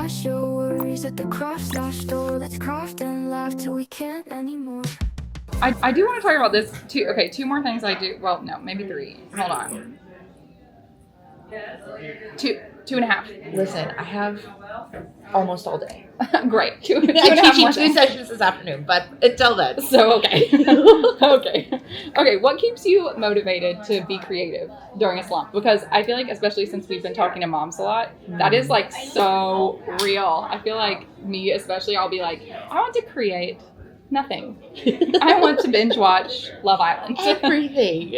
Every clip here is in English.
stash your worries at the Craftstache store. Let's craft and laugh till we can't anymore. I do want to talk about this too. Okay, two more things I do. Well, no, maybe three. Hold on. Two and a half. Listen, I have almost all day. Great. Two and a I'm half more teaching 2 things. sessions this afternoon, but until then. So, okay. Okay, what keeps you motivated to be creative during a slump? Because I feel like, especially since we've been talking to moms a lot, that is like so real. I feel like me especially, I'll be like, I want to create nothing. I want to binge watch Love Island. Everything.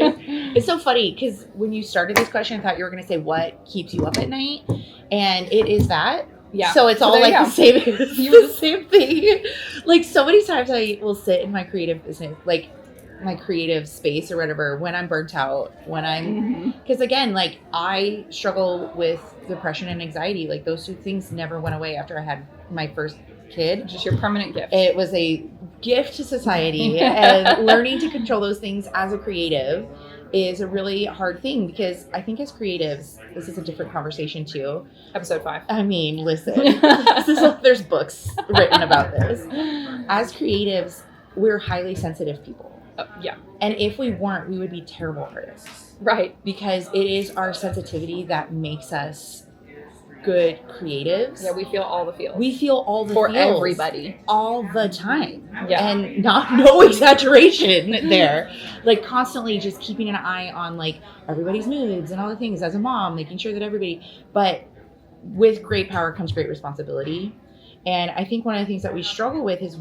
It's so funny because when you started this question, I thought you were going to say what keeps you up at night, and it is that. Yeah. So it's all like the same. The same thing. Like so many times I will sit in my creative business, like my creative space or whatever, when I'm burnt out, when I'm, because again, like I struggle with depression and anxiety. Like those two things never went away after I had my first kid. Just your permanent gift. It was a gift to society, and learning to control those things as a creative is a really hard thing, because I think as creatives, this is a different conversation too. Episode 5. I mean, listen, there's books written about this. As creatives, we're highly sensitive people. Yeah. And if we weren't, we would be terrible artists. Right. Because it is our sensitivity that makes us good creatives. Yeah, we feel all the feels. We feel all the for feels everybody all the time. Yeah. And no exaggeration there. Like constantly just keeping an eye on like everybody's moods and all the things as a mom, making sure that everybody, but with great power comes great responsibility. And I think one of the things that we struggle with is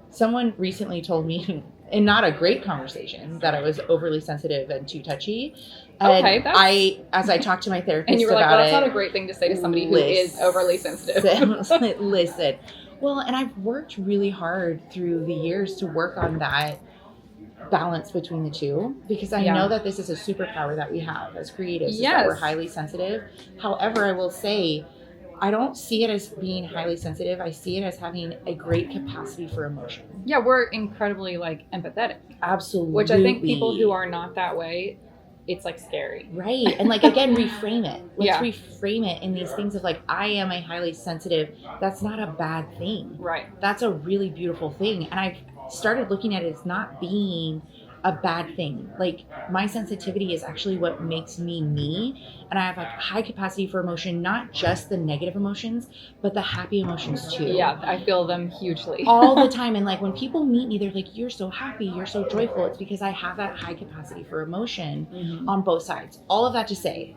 someone recently told me in not a great conversation that I was overly sensitive and too touchy. And okay, as I talked to my therapist and you were like, about well, that's not a great thing to say to somebody who is overly sensitive. Listen. Well, and I've worked really hard through the years to work on that balance between the two, because I know that this is a superpower that we have as creatives. Is that we're highly sensitive. However, I will say, I don't see it as being highly sensitive. I see it as having a great capacity for emotion. Yeah, we're incredibly like empathetic. Absolutely. Which I think people who are not that way, it's like scary. Right. And like, again, reframe it. Let's reframe it in these things of like, I am a highly sensitive. That's not a bad thing. Right. That's a really beautiful thing. And I've started looking at it as not being a bad thing. Like my sensitivity is actually what makes me me. And I have a high capacity for emotion, not just the negative emotions, but the happy emotions too. Yeah, I feel them hugely. All the time. And like when people meet me, they're like, you're so happy, you're so joyful. It's because I have that high capacity for emotion on both sides. All of that to say,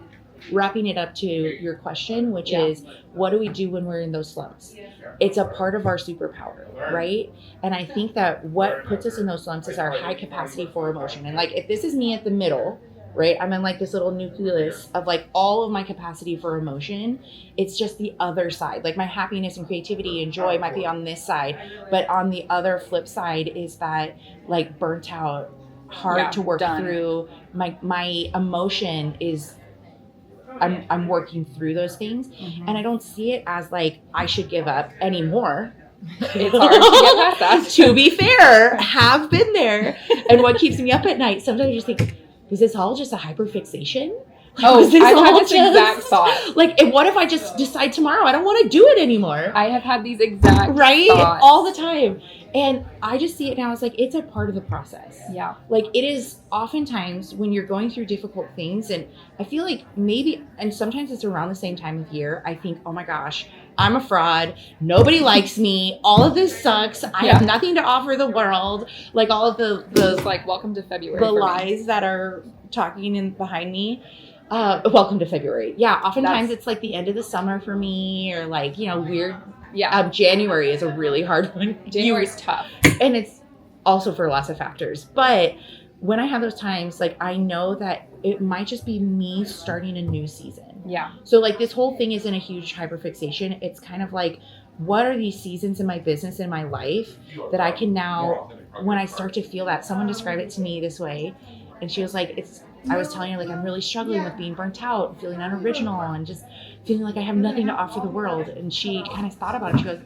wrapping it up to your question, which is, what do we do when we're in those slumps? It's a part of our superpower, right? And I think that what puts us in those slumps is our high capacity for emotion. And like, if this is me at the middle, right? I'm in like this little nucleus of like all of my capacity for emotion. It's just the other side. Like my happiness and creativity and joy might be on this side, but on the other flip side is that like burnt out, hard to work through. My emotion is, I'm working through those things, and I don't see it as like I should give up anymore. It's hard to get past that. To be fair, have been there. And what keeps me up at night, sometimes I just think, was this all just a hyperfixation? Like, I've had this exact thought. Like, and what if I just decide tomorrow I don't want to do it anymore? I have had these exact thoughts. All the time. And I just see it now as like, it's a part of the process. Yeah. Like it is oftentimes when you're going through difficult things, and I feel like maybe, and sometimes it's around the same time of year, I think, oh my gosh, I'm a fraud. Nobody likes me. All of this sucks. I have nothing to offer the world. Like all of the it's like welcome to February. The lies that are talking in behind me. Welcome to February. Yeah. Oftentimes it's like the end of the summer for me, or like, you know, weird. Yeah. January is a really hard one. January's tough. And it's also for lots of factors. But when I have those times, like I know that it might just be me starting a new season. Yeah. So like this whole thing isn't a huge hyperfixation. It's kind of like, what are these seasons in my business, in my life that I can now, when I start to feel that, someone described it to me this way. And she was like, I was telling her like, I'm really struggling with being burnt out and feeling unoriginal and just feeling like I have nothing to offer the world. And she kind of thought about it. She goes,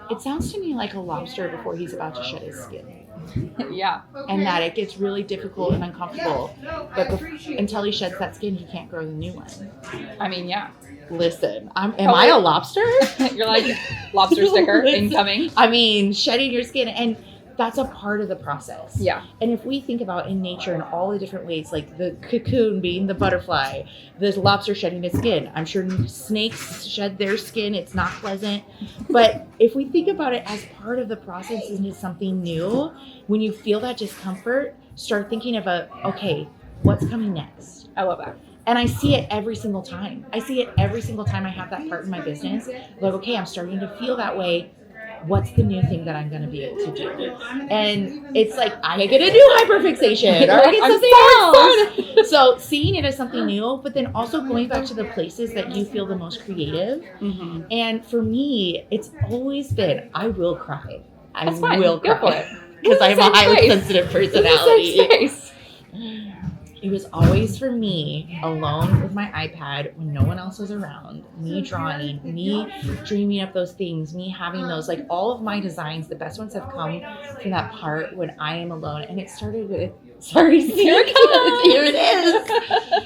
it sounds to me like a lobster before he's about to shed his skin. Yeah. And that it gets really difficult and uncomfortable. But until he sheds that skin, he can't grow the new one. I mean, yeah. Listen, am I a lobster? You're like, lobster sticker incoming. I mean, shedding your skin, and that's a part of the process. Yeah. And if we think about in nature in all the different ways, like the cocoon being the butterfly, the lobster shedding its skin. I'm sure snakes shed their skin. It's not pleasant. But if we think about it as part of the process into something new, when you feel that discomfort, start thinking about, okay, what's coming next? I love that. And I see it every single time. I see it every single time I have that part in my business. Like, okay, I'm starting to feel that way. What's the new thing that I'm going to be able to do? And it's like, I get a new hyperfixation or I get something else. So seeing it as something new, but then also going back to the places that you feel the most creative. Mm-hmm. And for me, it's always been, I will cry. I will cry. Because I'm a highly sensitive personality. It was always for me, alone with my iPad when no one else was around, me drawing, me dreaming up those things, me having those, like all of my designs, the best ones have come from that part when I am alone. And it started with, here it is.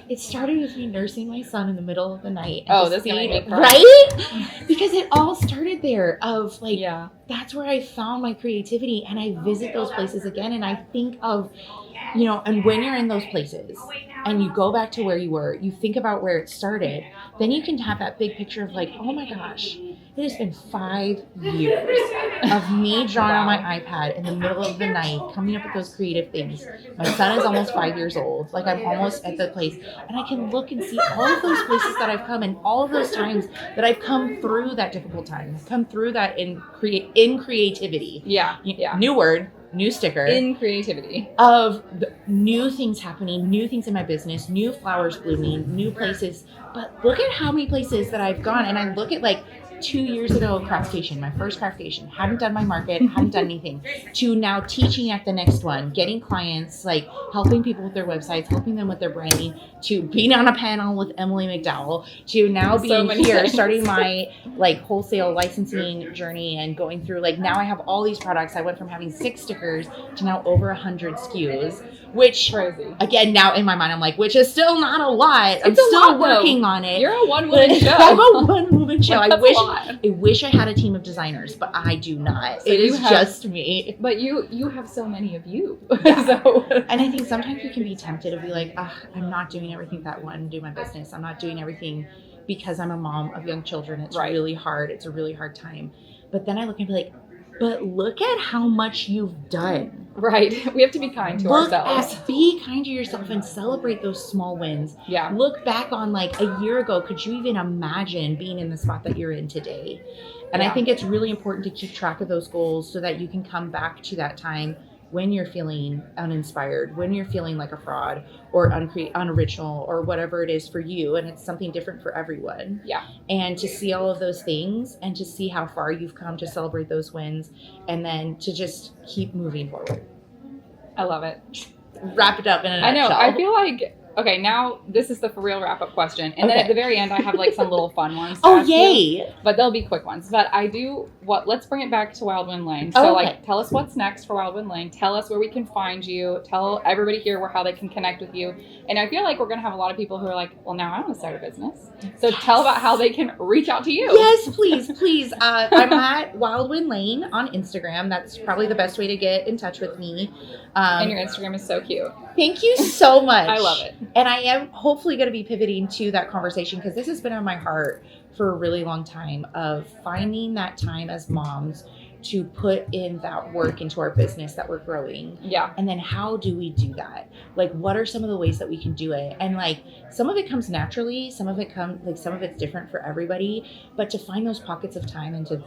It started with me nursing my son in the middle of the night. And this made me cry. Right? Because it all started there of like, that's where I found my creativity. And I visit those places again. And I think of, you know, and when you're in those places and you go back to where you were, you think about where it started, then you can have that big picture of like, oh my gosh, it has been 5 years of me drawing on my iPad in the middle of the night, coming up with those creative things. My son is almost 5 years old. Like I'm almost at the place and I can look and see all of those places that I've come and all of those times that I've come through that difficult time, come through that in creativity. Yeah. New word. New sticker. In creativity. Of the new things happening, new things in my business, new flowers blooming, new places. But look at how many places that I've gone. And I look at like 2 years ago, Craftcation, my first Craftcation, hadn't done my market, hadn't done anything, to now teaching at the next one, getting clients, like helping people with their websites, helping them with their branding, to being on a panel with Emily McDowell, to now being here, starting my like wholesale licensing journey and going through like now I have all these products. I went from having 6 stickers to now over 100 SKUs, which again now in my mind I'm like, which is still not a lot. I'm still working on it. You're a one-woman show. I'm a one-woman show. Like, I wish I had a team of designers, but I do not. So it is just me. But you have so many of you. Yeah. And I think sometimes you can be tempted to be like, I'm not doing everything that I want to do my business. I'm not doing everything because I'm a mom of young children. It's really hard. It's a really hard time. But then I look and be like, but look at how much you've done. Right. We have to be kind to ourselves. Be kind to yourself and celebrate those small wins. Yeah. Look back on like a year ago. Could you even imagine being in the spot that you're in today? And I think it's really important to keep track of those goals so that you can come back to that time when you're feeling uninspired, when you're feeling like a fraud or unoriginal or whatever it is for you. And it's something different for everyone. Yeah. And to see all of those things and to see how far you've come, to celebrate those wins and then to just keep moving forward. I love it. Wrap it up in a nutshell. I know. I feel like, okay, now this is the for real wrap up question. And then at the very end, I have like some little fun ones. Oh, yay. But they'll be quick ones. But let's bring it back to Wildwind Lane. So like, tell us what's next for Wildwind Lane. Tell us where we can find you. Tell everybody here how they can connect with you. And I feel like we're going to have a lot of people who are like, well, now I want to start a business. So tell about how they can reach out to you. Yes, please. I'm at Wildwind Lane on Instagram. That's probably the best way to get in touch with me. And your Instagram is so cute. Thank you so much. I love it. And I am hopefully going to be pivoting to that conversation because this has been on my heart for a really long time of finding that time as moms to put in that work into our business that we're growing. Yeah. And then how do we do that? Like, what are some of the ways that we can do it? And like, some of it comes naturally, some of it's different for everybody, but to find those pockets of time and to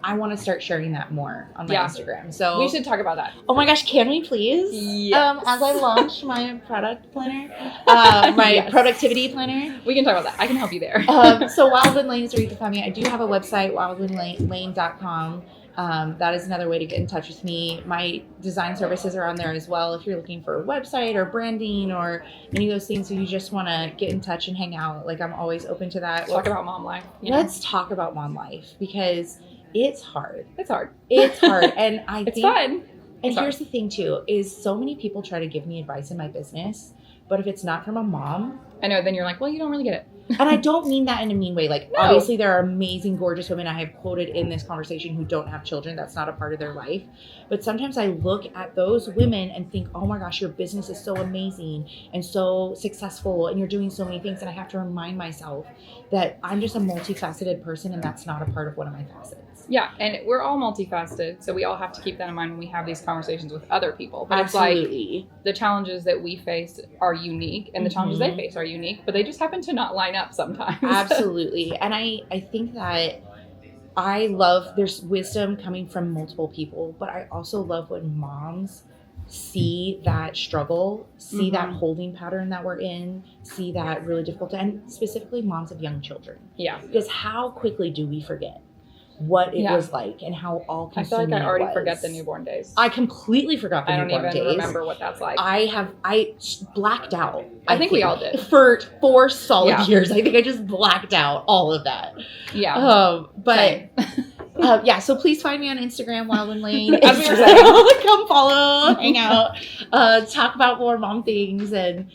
I want to start sharing that more on my Instagram. So we should talk about that. Oh my gosh, can we please? Yes. As I launch my product planner, my productivity planner. We can talk about that. I can help you there. So Wildwind Lane is where you can find me. I do have a website, wildwindlane.com. That is another way to get in touch with me. My design services are on there as well. If you're looking for a website or branding or any of those things, so you just want to get in touch and hang out, like I'm always open to that. Talk about mom life. Let's talk about mom life because it's hard. It's hard. And I think it's fun. And here's the thing too, is so many people try to give me advice in my business, but if it's not from a mom. I know, then you're like, well, you don't really get it. And I don't mean that in a mean way. Like, No. obviously there are amazing, gorgeous women I have quoted in this conversation who don't have children. That's not a part of their life. But sometimes I look at those women and think, oh my gosh, your business is so amazing and so successful and you're doing so many things. And I have to remind myself that I'm just a multifaceted person and that's not a part of one of my facets. Yeah, and we're all multifaceted, so we all have to keep that in mind when we have these conversations with other people. But Absolutely. it's like the challenges that we face are unique, and the challenges they face are unique, but they just happen to not line up sometimes. Absolutely. And I think that I love, there's wisdom coming from multiple people, but I also love when moms see that struggle, see that holding pattern that we're in, see that really difficult, and specifically moms of young children. Yeah. Because how quickly do we forget what it was like and how all I feel consuming like I already it was. forget the newborn days. I completely forgot the I don't newborn even days. remember what that's like. I blacked out. I think we all did. For 4 solid years. I think I just blacked out all of that. Yeah. But yeah, so please find me on Instagram, Wild and Lane. As we were saying. Come follow, hang out, talk about more mom things, and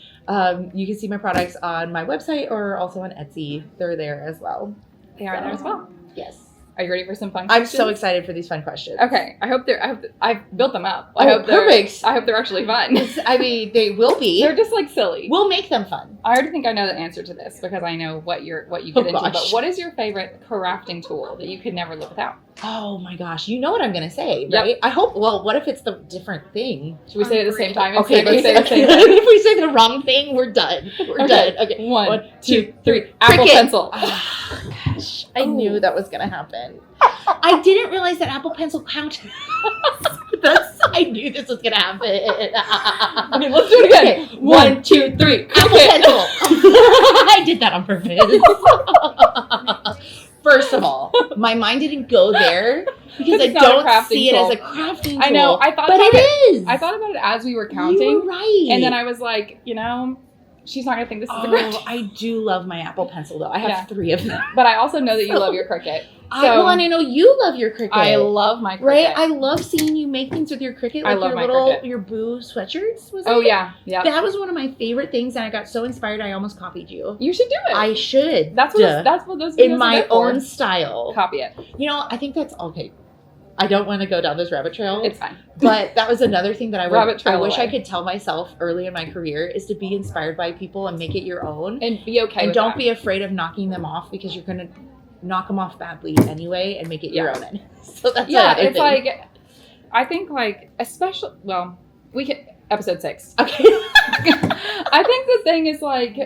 you can see my products on my website or also on Etsy. They're there as well. They are there as well. Yes. Are you ready for some fun I'm questions? so excited for these fun questions. Okay. I've built them up. Perfect. I hope they're actually fun. I mean, they will be. They're just like silly. We'll make them fun. I already think I know the answer to this because I know what you get into. Gosh. But what is your favorite crafting tool that you could never live without? Oh my gosh, you know what I'm gonna say, Yep. right? I hope. Well, what if it's the different thing? Should we say it at the same time? Okay, Say the okay. same thing. If we say the wrong thing, we're done. We're done. Okay, 1, 2, 3. Apple Cricket. pencil. Oh, gosh, I knew that was gonna happen. I didn't realize that Apple Pencil counted. I knew this was gonna happen. Okay, let's do it again. Okay, 1, 2, 3. Apple Pencil. I did that on purpose. First of all, my mind didn't go there because I It's not a don't see it crafting as a tool. crafting tool. I know. I thought but about it is. I thought about it as we were counting. You were right. And then I was like, she's not going to think this is a crafting. Oh, I do love my Apple Pencil though. I have 3 of them. But I also know that you love your Cricut. I want to know you love your Cricut. I love my Cricut. Right? I love seeing you make things with your Cricut. I Like love your my little, Cricut. your Boo sweatshirts, was Oh, it? yeah. Yeah. That was one of my favorite things, and I got so inspired I almost copied you. You should do it. I should. That's what those videos in my are there for. own style. Copy it. I think that's okay. I don't want to go down this rabbit trail. It's fine. But that was another thing that I wish away. I could tell myself early in my career is to be inspired by people and make it your own. And be okay And with don't that. be afraid of knocking them off because you're going to knock them off badly anyway and make it your own. So that's another it's thing. like, I think like, especially, well, we can, episode 6. Okay. I think the thing is like,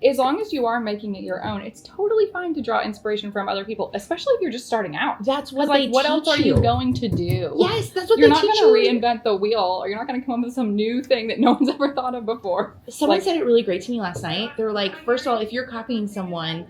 as long as you are making it your own, it's totally fine to draw inspiration from other people, especially if you're just starting out. That's what Like, they what teach else are you going to do? Yes, that's what You're they not teach going you. to reinvent the wheel, or you're not going to come up with some new thing that no one's ever thought of before. Someone said it really great to me last night. They were like, first of all, if you're copying someone's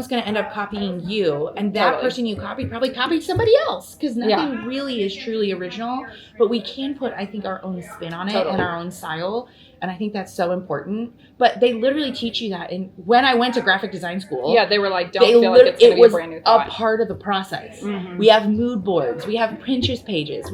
going to end up copying you, and that Totally. person you copied probably copied somebody else because nothing really is truly original. But we can put, I think, our own spin on it Totally. and our own style. And I think that's so important. But they literally teach you that. And when I went to graphic design school, Yeah, they were like, don't feel like it's going to be a brand new a thought. part of the process. Mhm. We have mood boards. We have Pinterest pages.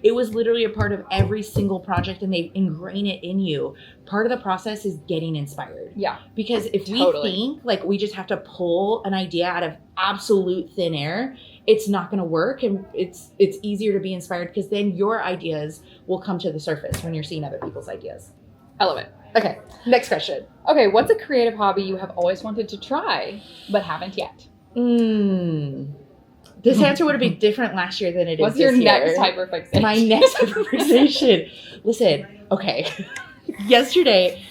It was literally a part of every single project, and they ingrain it in you. Part of the process is getting inspired. Yeah. Because if Totally. we think like we just have to pull an idea out of absolute thin air, it's not going to work. And it's easier to be inspired because then your ideas will come to the surface when you're seeing other people's ideas. I love it. Okay, next question. Okay, what's a creative hobby you have always wanted to try but haven't yet? This answer would have been different last year than it is What's this your year. next hyperfixation? My next hyperfixation. Listen, okay. Yesterday,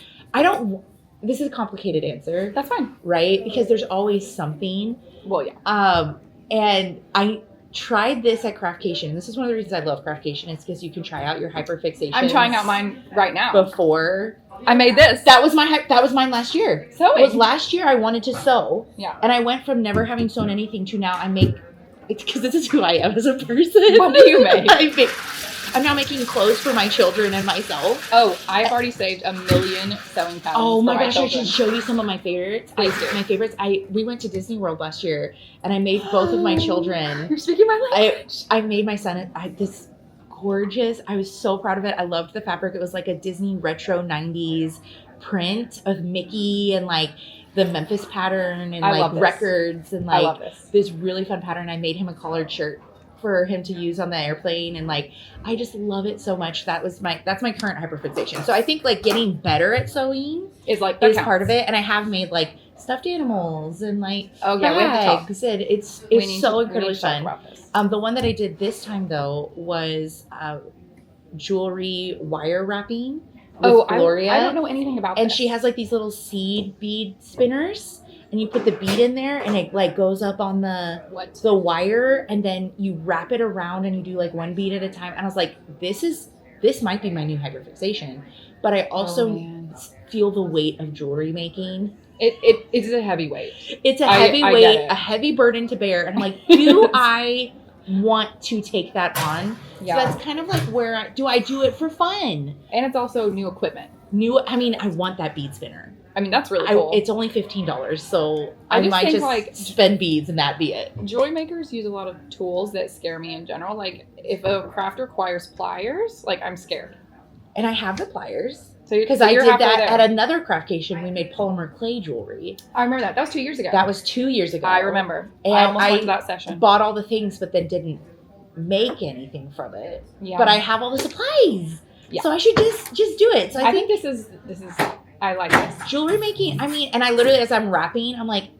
this is a complicated answer, That's fine. right? Because there's always something. Well, yeah. And I tried this at Craftcation. This is one of the reasons I love Craftcation. It's because you can try out your hyperfixation. I'm trying out mine right now. before. I made this. That was mine last year. Sewing. It was last year I wanted to sew. Yeah. And I went from never having sewn anything to now it's because this is who I am as a person. What do you make? I'm now making clothes for my children and myself. Oh, I've already saved 1 million sewing patterns. Oh my for gosh, children. I should show you some of my favorites. Please do. My favorites. We went to Disney World last year, and I made both of my children. You're speaking my language. I made my son this gorgeous. I was so proud of it. I loved the fabric. It was like a Disney retro 90s print of Mickey and like the Memphis pattern and I love like this. records and I love like this. this really fun pattern. I made him a collared shirt for him to use on the airplane, and like I just love it so much. That's my current hyperfixation. So I think like getting better at sewing Is like part of it, and I have made like stuffed animals and like Oh yeah, we have to talk. bags, and it's We need so to- we incredibly need to talk fun. about this. The one that I did this time though was jewelry wire wrapping with Gloria. I don't know anything about And this. she has like these little seed bead spinners, and you put the bead in there, and it like goes up on the wire, and then you wrap it around, and you do like one bead at a time. And I was like, this might be my new hyperfixation, but I also feel the weight of jewelry making. It's a heavy weight. It's a heavy I weight, get it. a heavy burden to bear, and I'm like, do I want to take that on? Yeah. So that's kind of like where I do it for fun. And it's also new equipment. I want that bead spinner. I mean, that's really cool. It's only $15, so I I just might think, just like, spend beads and that be it. Jewelry makers use a lot of tools that scare me in general. Like, if a craft requires pliers, like, I'm scared. And I have the pliers. Because I did that at another Craftcation. We made polymer clay jewelry. I remember that. That was 2 years ago. That was 2 years ago. I remember. And I almost went to that session. Bought all the things, but then didn't make anything from it. Yeah. But I have all the supplies. Yeah. So I should just do it. So I think this is I like this. jewelry making, and I literally, as I'm wrapping, I'm like,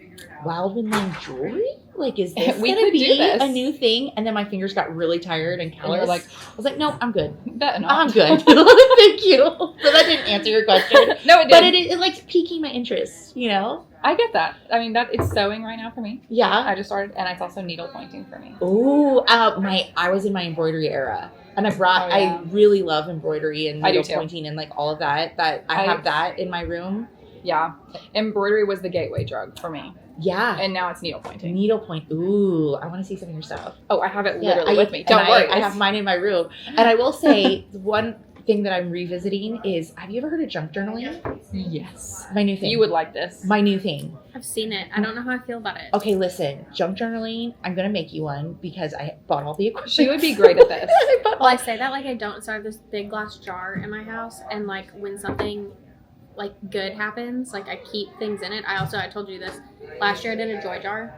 Wildman Line jewelry? Like, is this We going to could do be this. a new thing? And then my fingers got really tired and And callous. you're like, I was like, nope, I'm good. that enough. I'm good. Thank you. So that didn't answer your question. No, it did. But it likes piquing my interest, you know? I get that. I mean, it's sewing right now for me. Yeah. I just started, and it's also needle pointing for me. Ooh, I was in my embroidery era. And I really love embroidery and I do needle too. pointing and like all of that. I have that in my room. Yeah. Embroidery was the gateway drug for me. Yeah. And now it's needle pointing. Needlepoint. Ooh, I want to see some of your stuff. Oh, I have it Yeah, literally with me. Don't worry. I have mine in my room. And I will say, one thing that I'm revisiting is, have you ever heard of junk journaling? Yes. My new thing. You would like this. My new thing. I've seen it. I don't know how I feel about it. Okay, listen. Junk journaling, I'm going to make you one because I bought all the equipment. She would be great at this. I bought Well, I say that like I don't. So I have this big glass jar in my house, and like when something like good happens, like I keep things in it. I told you this last year. I did a joy jar,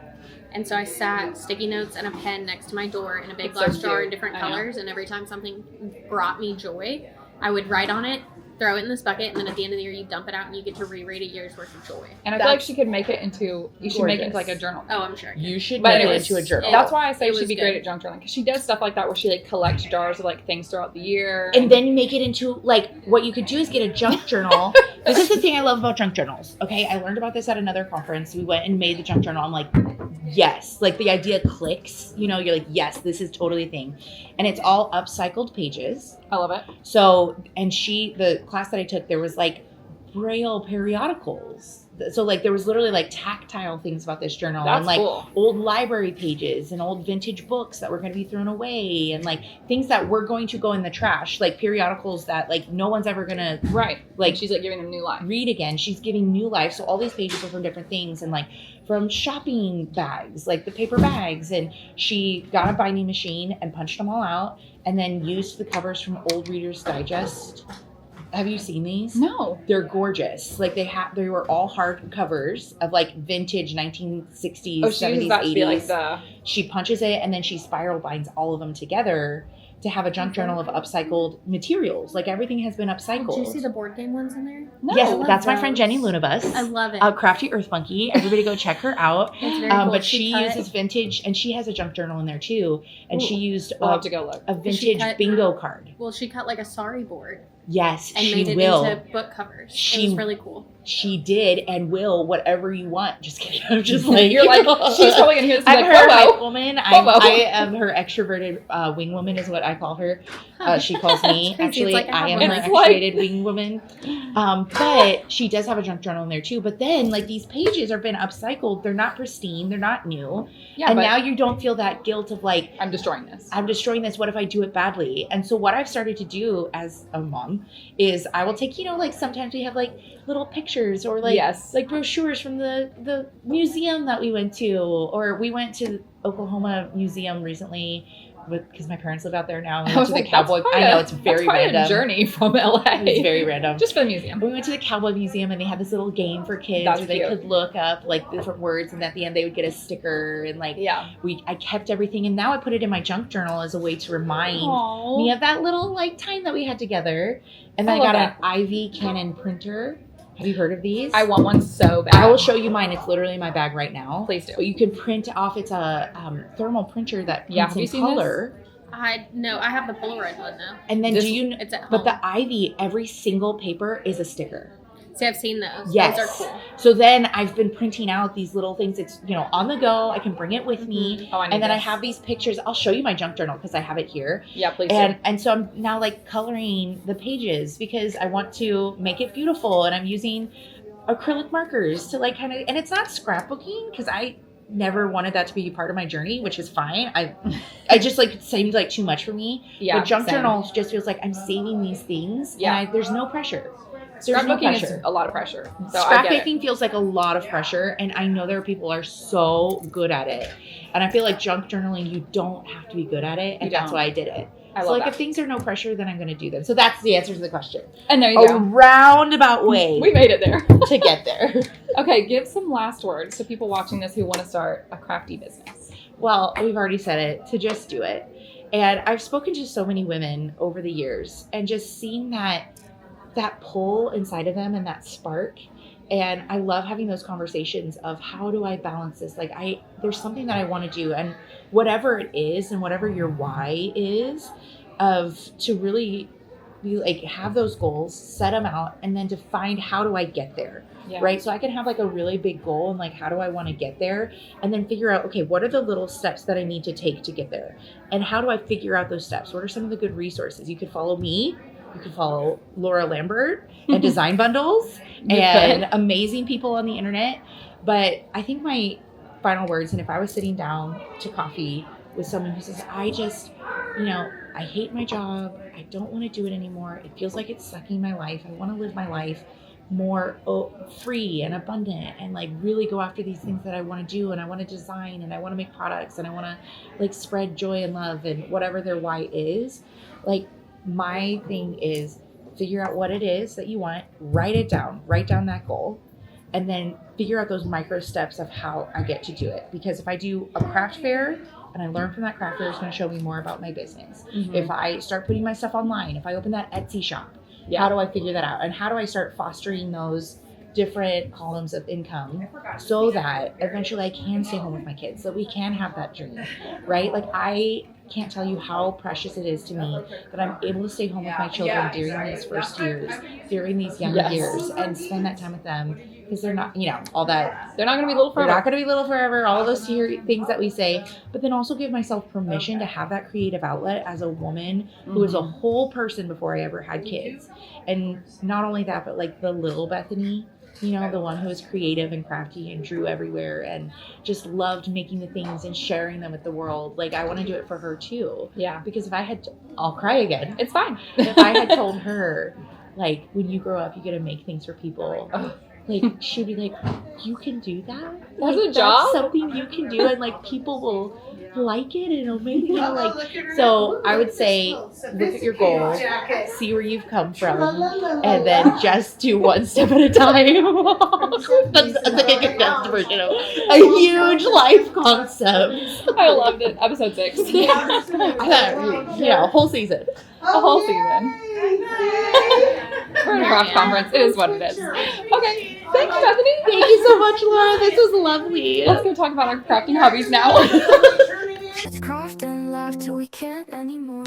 and so I sat sticky notes and a pen next to my door in a big It's so glass jar cute. in different I know. colors. And every time something brought me joy, I would write on it, throw it in this bucket, and then at the end of the year, you dump it out and you get to reread a year's worth of joy. And I feel like she could make it into, you should make it into like a journal. Oh, I'm sure. You should But make it anyways, into a journal. That's why I say It she'd was be great good. at junk journaling, because she does stuff like that where she like collects jars of like things throughout the year. And then you make it into, like, what you could do is get a junk journal. This is the thing I love about junk journals. Okay, I learned about this at another conference. We went and made the junk journal. I'm like, yes. Like, the idea clicks. You know, you're like, yes, this is totally a thing. And it's all upcycled pages. I love it. So, and the class that I took, there was, like, Braille periodicals. So, like, there was literally, like, tactile things about this journal. That's and, like, cool. old library pages and old vintage books that were going to be thrown away. And, like, things that were going to go in the trash. Like, periodicals that, like, no one's ever going to Right. like, She's like giving them new life. read again. She's giving new life. So all these pages are from different things, and like from shopping bags, like the paper bags. And she got a binding machine and punched them all out, and then used the covers from Old Reader's Digest. Have you seen these? No. They're gorgeous. Like they were all hard covers of like vintage 1960s, Oh, she 70s, uses that 80s. to be like the. She punches it, and then she spiral binds all of them together to have a junk journal of upcycled materials. Like, everything has been upcycled. Did you see the board game ones in there? No. Yes, I love that's my friend those. Jenny Lunabus. I love it. Crafty Earth Monkey. Everybody go check her out. It's very cool. But she cut- uses vintage, and she has a junk journal in there too. And she used We'll have to go look. a She vintage cut- bingo card. Well, she cut like a sari board Yes, and she made it will. into book covers. She- It was really cool. She did and will whatever you want. Just kidding. I'm just like, You're like, she's probably gonna hear this and I'm be her like, hype whoa. woman. Whoa. I am her extroverted wing woman, is what I call her. She calls me. That's crazy. Actually, It's like I am a her It's like- extroverted wing woman. But she does have a junk journal in there too. But then, like, these pages have been upcycled. They're not pristine. They're not new. Yeah, And but now you don't feel that guilt of like, I'm destroying this. I'm destroying this. What if I do it badly? And so what I've started to do as a mom is I will take, like sometimes we have like little pictures or like Yes. like brochures from the museum that we went to, or we went to Oklahoma Museum recently because my parents live out there now. We I went was to the like, that's cowboy. quite I know a- it's very that's quite random. a journey from LA. It's very random. Just for the museum. We went to the Cowboy Museum and they had this little game for kids That's where they cute. could look up like different words, and at the end they would get a sticker, and like Yeah. I kept everything, and now I put it in my junk journal as a way to remind Aww. me of that little like time that we had together. And then I I love got that. an Ivy Canon printer. Have you heard of these? I want one so bad. I will show you mine. It's literally in my bag right now. Please do. But you can print off. It's a thermal printer that Yeah, prints have you in seen color. I have the Polaroid one though. And then This- do you? It's at home. But the Ivy, every single paper is a sticker. See, I've seen those. Yes. Those are cool. So then I've been printing out these little things. It's, on the go. I can bring it with me. Oh, I need And then I this. have these pictures. I'll show you my junk journal because I have it here. Yeah, please do. And so I'm now like coloring the pages because I want to make it beautiful. And I'm using acrylic markers to like kind of, and it's not scrapbooking because I never wanted that to be part of my journey, which is fine. I just like, it seemed like too much for me. Yeah, But junk same. journal just feels like I'm saving these things. Yeah. And there's no pressure. There's no Scrapbooking pressure. is a lot of pressure. So I get it. Scrapbooking feels like a lot of pressure, and I know there are people who are so good at it. And I feel like junk journaling, you don't have to be good at it, and You that's don't. why I did it. I So love like that. if things are no pressure, then I'm going to do them. So that's the answer to the question. And there you A go. roundabout way We made it there. to get there. Okay, give some last words to people watching this who want to start a crafty business. Well, we've already said it, to just do it. And I've spoken to so many women over the years, and just seeing that pull inside of them and that spark. And I love having those conversations of how do I balance this? Like there's something that I want to do, and whatever it is and whatever your why is, to really be like, have those goals, set them out, and then to find how do I get there? Yeah. Right? So I can have like a really big goal and like, how do I want to get there? And then figure out, okay, what are the little steps that I need to take to get there? And how do I figure out those steps? What are some of the good resources? You could follow me. You could follow Laura Lambert and Design Bundles and amazing people on the internet. But I think my final words, and if I was sitting down to coffee with someone who says, I just, I hate my job. I don't want to do it anymore. It feels like it's sucking my life. I want to live my life more free and abundant and like really go after these things that I want to do, and I want to design, and I want to make products, and I want to like spread joy and love, and whatever their why is. Like, my thing is figure out what it is that you want, write down that goal, and then figure out those micro steps of how I get to do it. Because if I do a craft fair and I learn from that craft fair, it's going to show me more about my business. Mhm. If I start putting my stuff online, if I open that Etsy shop, Yeah. how do I figure that out? And how do I start fostering those different columns of income so that eventually I can stay home with my kids, so we can have that dream, right? Like, I can't tell you how precious it is to me that I'm able to stay home with my children during these first years, during these young Yes. years, and spend that time with them, because they're not, all that. They're not going to be little They're forever. not going to be little forever, all those things that we say, but then also give myself permission to have that creative outlet as a woman who is a whole person before I ever had kids. And not only that, but like the little Bethany, the one who was creative and crafty and drew everywhere and just loved making the things and sharing them with the world. Like, I want to do it for her too. Yeah. Because if I had, I'll cry again. It's fine. If I had told her, like, when you grow up, you get to make things for people. Like, she'd be like, you can do that? That's Like, a job? That's something you can do, and like, people will like it, and it'll make like. So I would say, look at your goal, see where you've come from, and then just do one step at a time. That's like a condensed version of a huge life concept. I loved it. Episode 6. I thought, whole season. A whole season. We're at a craft conference. It is what it is. Okay. Thank you, Bethany. Thank you so much, Laura. This was lovely. Let's go talk about our crafting hobbies now. Let's craft and laugh till we can't anymore.